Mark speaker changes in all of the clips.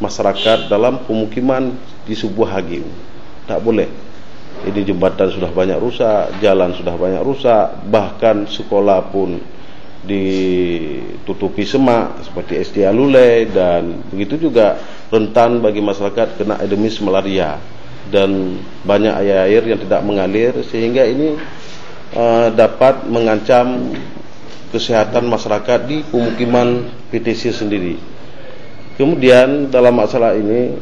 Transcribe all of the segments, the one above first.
Speaker 1: masyarakat dalam pemukiman di sebuah HGU. Tak boleh. Ini jembatan sudah banyak rusak, jalan sudah banyak rusak, bahkan sekolah pun ditutupi semak seperti SD Alulai, dan begitu juga rentan bagi masyarakat kena endemis malaria dan banyak air yang tidak mengalir, sehingga ini dapat mengancam kesehatan masyarakat di pemukiman PTC sendiri. Kemudian dalam masalah ini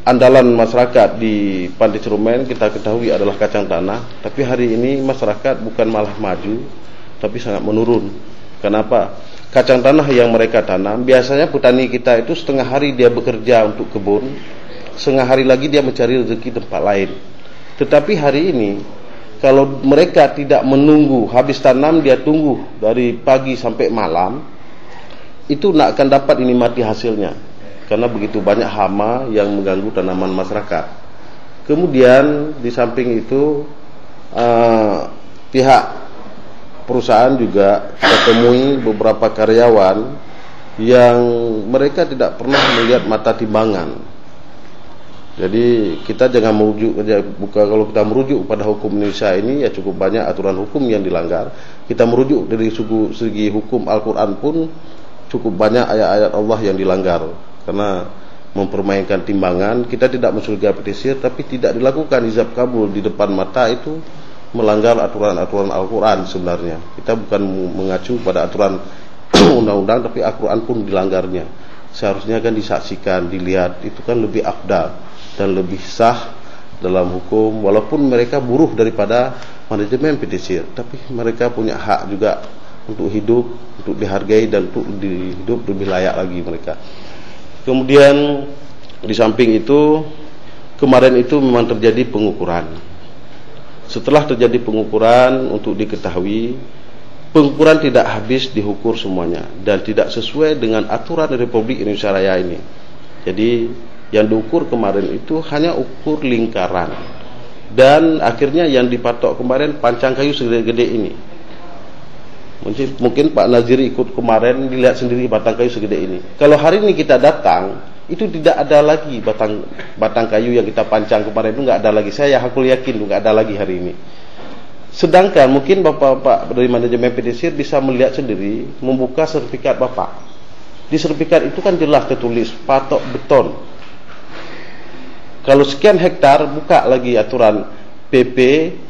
Speaker 1: andalan masyarakat di Pantai Cerumen kita ketahui adalah kacang tanah, tapi hari ini masyarakat bukan malah maju, tapi sangat menurun. Kenapa? Kacang tanah yang mereka tanam, biasanya petani kita itu setengah hari dia bekerja untuk kebun, setengah hari lagi dia mencari rezeki tempat lain. Tetapi hari ini kalau mereka tidak menunggu habis tanam, dia tunggu dari pagi sampai malam, itu tidak akan dapat dinikmati hasilnya, karena begitu banyak hama yang mengganggu tanaman masyarakat. Kemudian di samping itu pihak perusahaan juga kita temui beberapa karyawan yang mereka tidak pernah melihat mata timbangan. Jadi kita jangan merujuk, kalau kita merujuk pada hukum Indonesia ini, ya cukup banyak aturan hukum yang dilanggar. Kita merujuk dari segi hukum Al-Quran pun cukup banyak ayat-ayat Allah yang dilanggar, karena mempermainkan timbangan. Kita tidak mencurigai petisir, tapi tidak dilakukan ijab kabul di depan mata, itu melanggar aturan-aturan Al-Quran sebenarnya. Kita bukan mengacu pada aturan undang-undang, tapi Al-Quran pun dilanggarnya. Seharusnya kan disaksikan, dilihat, itu kan lebih afdal dan lebih sah dalam hukum. Walaupun mereka buruh daripada manajemen petisir, tapi mereka punya hak juga untuk hidup, untuk dihargai, dan untuk hidup lebih layak lagi mereka. Kemudian di samping itu, kemarin itu memang terjadi pengukuran. Setelah terjadi pengukuran, untuk diketahui pengukuran tidak habis diukur semuanya dan tidak sesuai dengan aturan Republik Indonesia Raya ini. Jadi yang diukur kemarin itu hanya ukur lingkaran, dan akhirnya yang dipatok kemarin pancang kayu segede-gede ini. Mungkin Pak Nazir ikut kemarin, dilihat sendiri batang kayu segede ini. Kalau hari ini kita datang, itu tidak ada lagi batang kayu yang kita pancang kemarin, itu nggak ada lagi. Saya aku yakin nggak ada lagi hari ini. Sedangkan mungkin bapak-bapak dari manajemen petisir bisa melihat sendiri, membuka sertifikat bapak. Di sertifikat itu kan jelas tertulis patok beton. Kalau sekian hektar, buka lagi aturan PP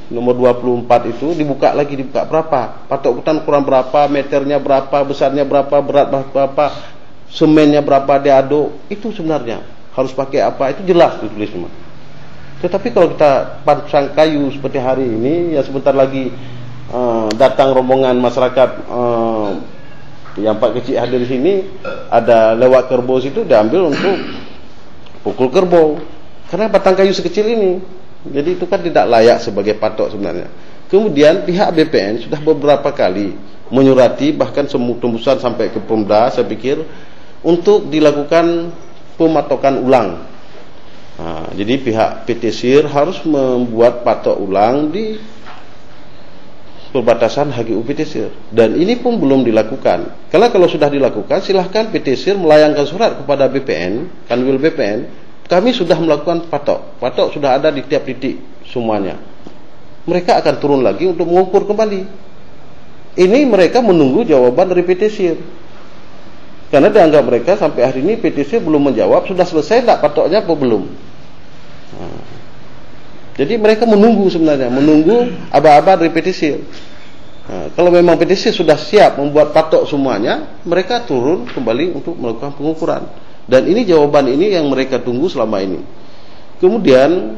Speaker 1: nomor 24 itu, dibuka berapa, patok beton kurang berapa, meternya berapa, besarnya berapa, berat berapa, semennya berapa, diaduk, itu sebenarnya harus pakai apa, itu jelas ditulis semua. Tetapi kalau kita pancang kayu seperti hari ini, ya sebentar lagi datang rombongan masyarakat yang Pak Kecik hadir di sini, ada lewat kerbau situ, diambil untuk pukul kerbau, karena batang kayu sekecil ini. Jadi itu kan tidak layak sebagai patok sebenarnya. Kemudian pihak BPN sudah beberapa kali menyurati, bahkan tembusan sampai ke Pemda, saya pikir, untuk dilakukan pematokan ulang. Jadi pihak PT SIR harus membuat patok ulang di perbatasan HGU PT SIR, dan ini pun belum dilakukan. Kalau sudah dilakukan, silahkan PT SIR melayangkan surat kepada BPN, Kanwil BPN, kami sudah melakukan patok sudah ada di tiap titik semuanya. Mereka akan turun lagi untuk mengukur kembali. Ini mereka menunggu jawaban dari PT SIR, karena dianggap mereka sampai hari ini PT SIR belum menjawab sudah selesai tak patoknya apa belum. Jadi mereka menunggu sebenarnya, menunggu aba-aba dari PT SIR. Kalau memang PT SIR sudah siap membuat patok semuanya, mereka turun kembali untuk melakukan pengukuran. Dan ini jawaban ini yang mereka tunggu selama ini. Kemudian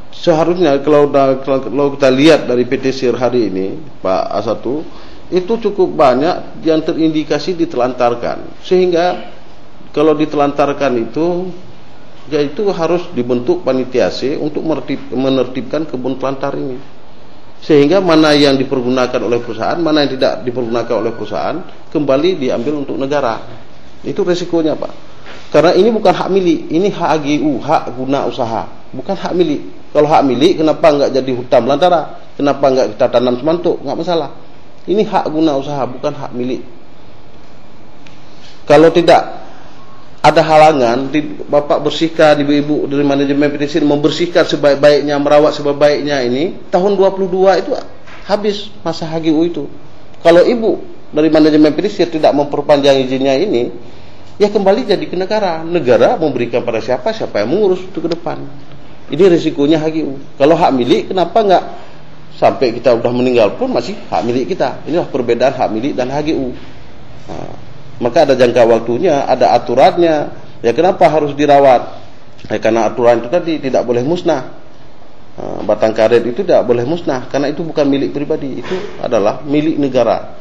Speaker 1: seharusnya kalau kita lihat dari PT SIR hari ini, Pak A1, itu cukup banyak yang terindikasi ditelantarkan. Sehingga kalau ditelantarkan itu, ya itu harus dibentuk panitia C untuk menertibkan kebun telantar ini. Sehingga mana yang dipergunakan oleh perusahaan, mana yang tidak dipergunakan oleh perusahaan, kembali diambil untuk negara. Itu resikonya, Pak. Karena ini bukan hak milik, ini hak HGU, hak guna usaha, bukan hak milik. Kalau hak milik, kenapa enggak jadi hutan belantara? Kenapa enggak kita tanam semantuk? Enggak masalah. Ini hak guna usaha, bukan hak milik. Kalau tidak ada halangan, Bapak bersihkan, ibu-ibu dari manajemen PTSI membersihkan sebaik-baiknya, merawat sebaik-baiknya ini, tahun 22 itu habis masa HGU itu. Kalau ibu dari manajemen PTSI tidak memperpanjang izinnya ini, ya kembali jadi ke negara. Negara memberikan pada siapa yang mengurus itu ke depan. Ini risikonya HGU. Kalau hak milik, kenapa enggak sampai kita udah meninggal pun masih hak milik kita? Inilah perbedaan hak milik dan HGU. Nah, maka ada jangka waktunya, ada aturannya. Ya kenapa harus dirawat? Karena aturan itu tadi tidak boleh musnah. Batang karet itu tidak boleh musnah karena itu bukan milik pribadi, itu adalah milik negara.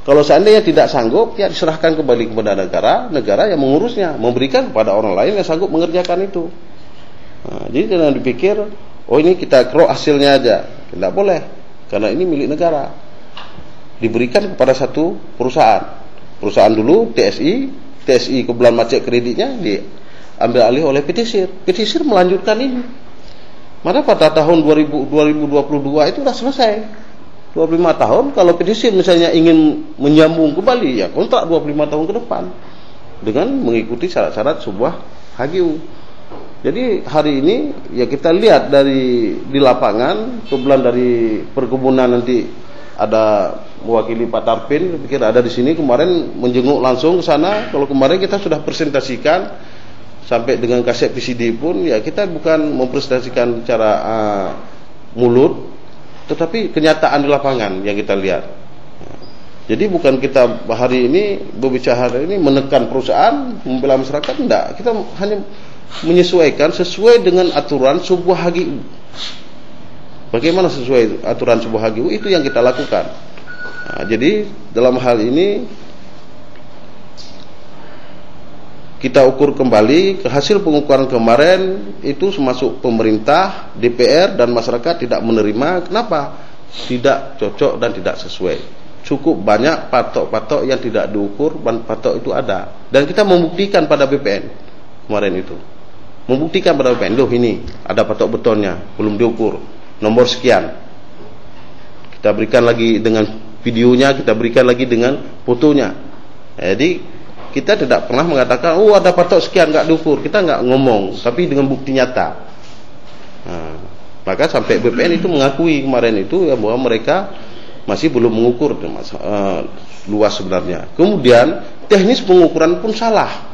Speaker 1: Kalau seandainya tidak sanggup, ya diserahkan kembali kepada negara, negara yang mengurusnya, memberikan kepada orang lain yang sanggup mengerjakan itu. Jadi jangan dipikir, oh ini kita kerok hasilnya aja. Tidak boleh, karena ini milik negara. Diberikan kepada satu perusahaan. Perusahaan dulu, TSI kebetulan macet kreditnya diambil alih oleh PTSI. PTSI melanjutkan ini. Maka pada tahun 2022 itu sudah selesai. 25 tahun, kalau PTSI misalnya ingin menyambung kembali, ya kontrak 25 tahun ke depan dengan mengikuti syarat-syarat sebuah HGU. Jadi hari ini ya kita lihat di lapangan, kebetulan dari perkebunan nanti ada mewakili Pak Tarpin, pikir ada di sini kemarin menjenguk langsung ke sana. Kalau kemarin kita sudah presentasikan sampai dengan kaset PCD pun, ya kita bukan mempresentasikan secara mulut, tetapi kenyataan di lapangan yang kita lihat. Jadi bukan kita hari ini berbicara hari ini menekan perusahaan, membela masyarakat, enggak. Kita hanya menyesuaikan sesuai dengan aturan sebuah HGU. Bagaimana sesuai aturan sebuah HGU, itu yang kita lakukan. Jadi dalam hal ini kita ukur kembali hasil pengukuran kemarin itu termasuk pemerintah, DPR dan masyarakat tidak menerima. Kenapa? Tidak cocok dan tidak sesuai. Cukup banyak patok-patok yang tidak diukur, dan patok itu ada. Dan kita membuktikan pada BPN kemarin itu. Membuktikan pada BPN, loh ini ada patok betonnya, belum diukur. Nomor sekian. Kita berikan lagi dengan videonya, kita berikan lagi dengan fotonya. Jadi kita tidak pernah mengatakan, oh ada patok sekian nggak diukur. Kita nggak ngomong, tapi dengan bukti nyata. Maka sampai BPN itu mengakui kemarin itu ya, bahwa mereka masih belum mengukur luas sebenarnya. Kemudian teknis pengukuran pun salah.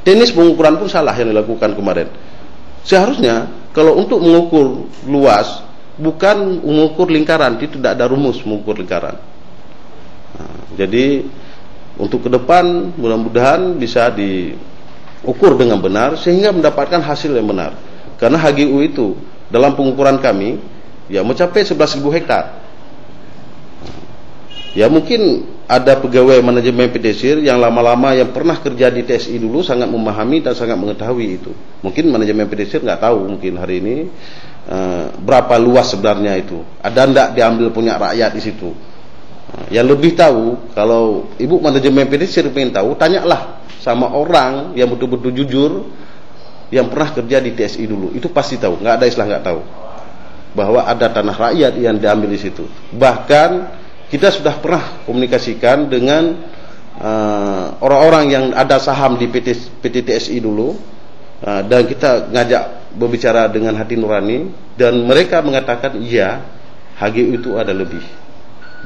Speaker 1: Teknis pengukuran pun salah yang dilakukan kemarin. Seharusnya kalau untuk mengukur luas bukan mengukur lingkaran, itu tidak ada rumus mengukur lingkaran. Jadi untuk ke depan mudah-mudahan bisa diukur dengan benar sehingga mendapatkan hasil yang benar. Karena HGU itu dalam pengukuran kami ya mencapai 11.000 hektar. Ya mungkin ada pegawai manajemen PTSI yang lama-lama yang pernah kerja di TSI dulu sangat memahami dan sangat mengetahui itu. Mungkin manajemen PTSI nggak tahu mungkin hari ini berapa luas sebenarnya itu. Ada ndak diambil punya rakyat di situ. Yang lebih tahu, kalau ibu manajemen PTSI ingin tahu, tanyalah sama orang yang betul-betul jujur yang pernah kerja di TSI dulu. Itu pasti tahu, nggak ada istilah nggak tahu bahwa ada tanah rakyat yang diambil di situ. Bahkan kita sudah pernah komunikasikan dengan orang-orang yang ada saham di PT TSI dulu, dan kita ngajak berbicara dengan hati nurani, dan mereka mengatakan iya, HGU itu ada lebih.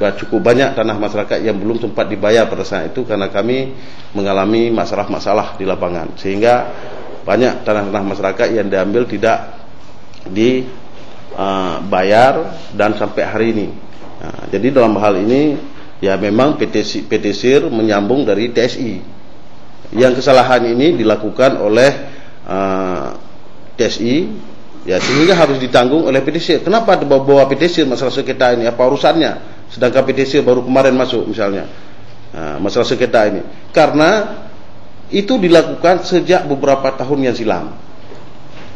Speaker 1: Cukup banyak tanah masyarakat yang belum sempat dibayar pada saat itu karena kami mengalami masalah-masalah di lapangan, sehingga banyak tanah-tanah masyarakat yang diambil tidak dibayar dan sampai hari ini. Jadi dalam hal ini ya memang PT SIR menyambung dari TSI. Yang kesalahan ini dilakukan oleh TSI ya, sehingga harus ditanggung oleh PT SIR. Kenapa bawa PT SIR masalah sengketa ini? Apa urusannya? Sedangkan PT SIR baru kemarin masuk misalnya. Masalah sengketa ini. Karena itu dilakukan sejak beberapa tahun yang silam.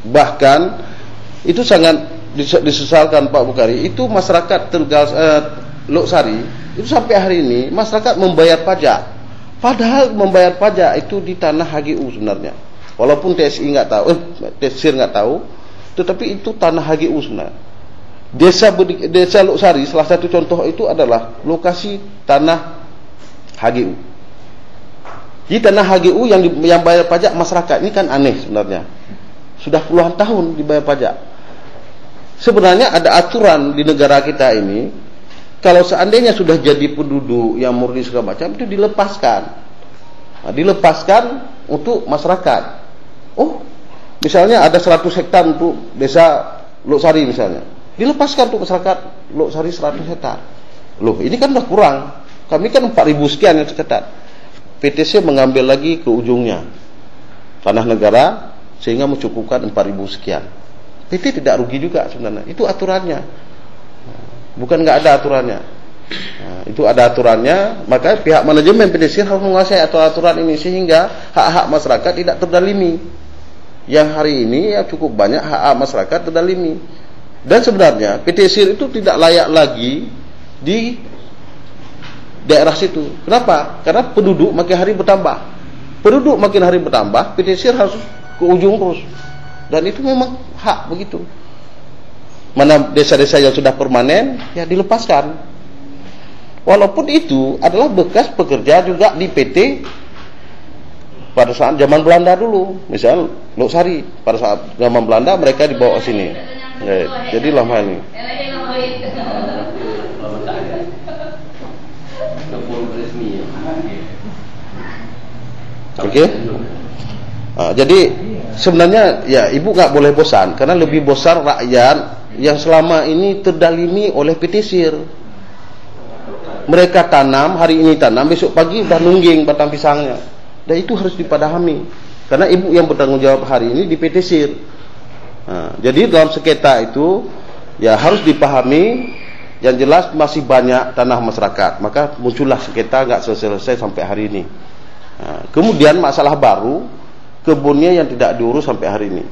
Speaker 1: Bahkan itu sangat disesalkan Pak Bukhari, itu masyarakat Lok Sari itu sampai hari ini masyarakat membayar pajak, padahal membayar pajak itu di tanah HGU sebenarnya, walaupun TSI nggak tahu, TSI nggak tahu, tetapi itu tanah HGU sebenarnya. Desa Lok Sari salah satu contoh itu adalah lokasi tanah HGU. Jadi tanah HGU yang bayar pajak masyarakat ini kan aneh sebenarnya. Sudah puluhan tahun dibayar pajak. Sebenarnya ada aturan di negara kita ini, kalau seandainya sudah jadi penduduk yang murni segala macam, itu dilepaskan. Nah, dilepaskan untuk masyarakat. Oh, misalnya ada 100 hektar untuk desa Loksari misalnya. Dilepaskan untuk masyarakat Loksari 100 hektar. Loh, ini kan udah kurang. Kami kan 4.000 sekian yang tercatat. PTC mengambil lagi ke ujungnya tanah negara sehingga mencukupkan 4.000 sekian. PT tidak rugi juga sebenarnya. Itu aturannya. Bukan nggak ada aturannya. Nah, itu ada aturannya. Maka pihak manajemen PTC harus menguasai aturan ini sehingga hak-hak masyarakat tidak terdalimi. Yang hari ini ya cukup banyak hak-hak masyarakat terdalimi. Dan sebenarnya PTC itu tidak layak lagi di daerah situ. Kenapa? Karena penduduk makin hari bertambah. Penduduk makin hari bertambah, PTC harus ke ujung terus. Dan itu memang hak begitu. Mana desa-desa yang sudah permanen, ya dilepaskan. Walaupun itu adalah bekas pekerja juga di PT pada saat zaman Belanda dulu. Misal Loksari, pada saat zaman Belanda mereka dibawa ke sini. Jadi lama ini. Oke. Jadi sebenarnya ya ibu nggak boleh bosan karena lebih bosan rakyat yang selama ini terdalimi oleh petisir. Mereka tanam hari ini tanam, besok pagi udah nungging batang pisangnya. Dan itu harus dipadahami karena ibu yang bertanggung jawab hari ini di petisir. Jadi dalam sengketa itu ya harus dipahami. Yang jelas masih banyak tanah masyarakat, maka muncullah sengketa nggak selesai sampai hari ini. Kemudian masalah baru, kebunnya yang tidak diurus sampai hari ini.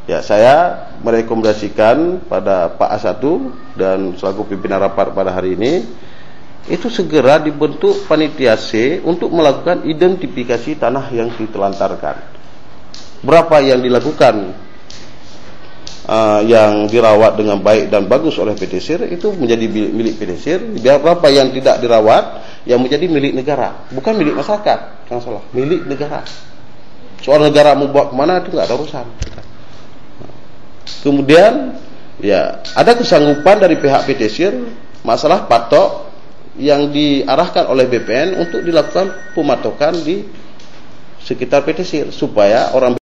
Speaker 1: Ya, saya merekomendasikan pada Pak Asatu dan selaku pimpinan rapat pada hari ini, itu segera dibentuk panitia C untuk melakukan identifikasi tanah yang ditelantarkan. Berapa yang dilakukan yang dirawat dengan baik dan bagus oleh PTSIR itu menjadi milik PTSIR. Berapa yang tidak dirawat yang menjadi milik negara, bukan milik masyarakat. Jangan salah, milik negara. Soal negara mau bawa kemana itu nggak ada urusan. Kemudian ya ada kesanggupan dari pihak PTSIR masalah patok yang diarahkan oleh BPN untuk dilakukan pematokan di sekitar PTSIR supaya orang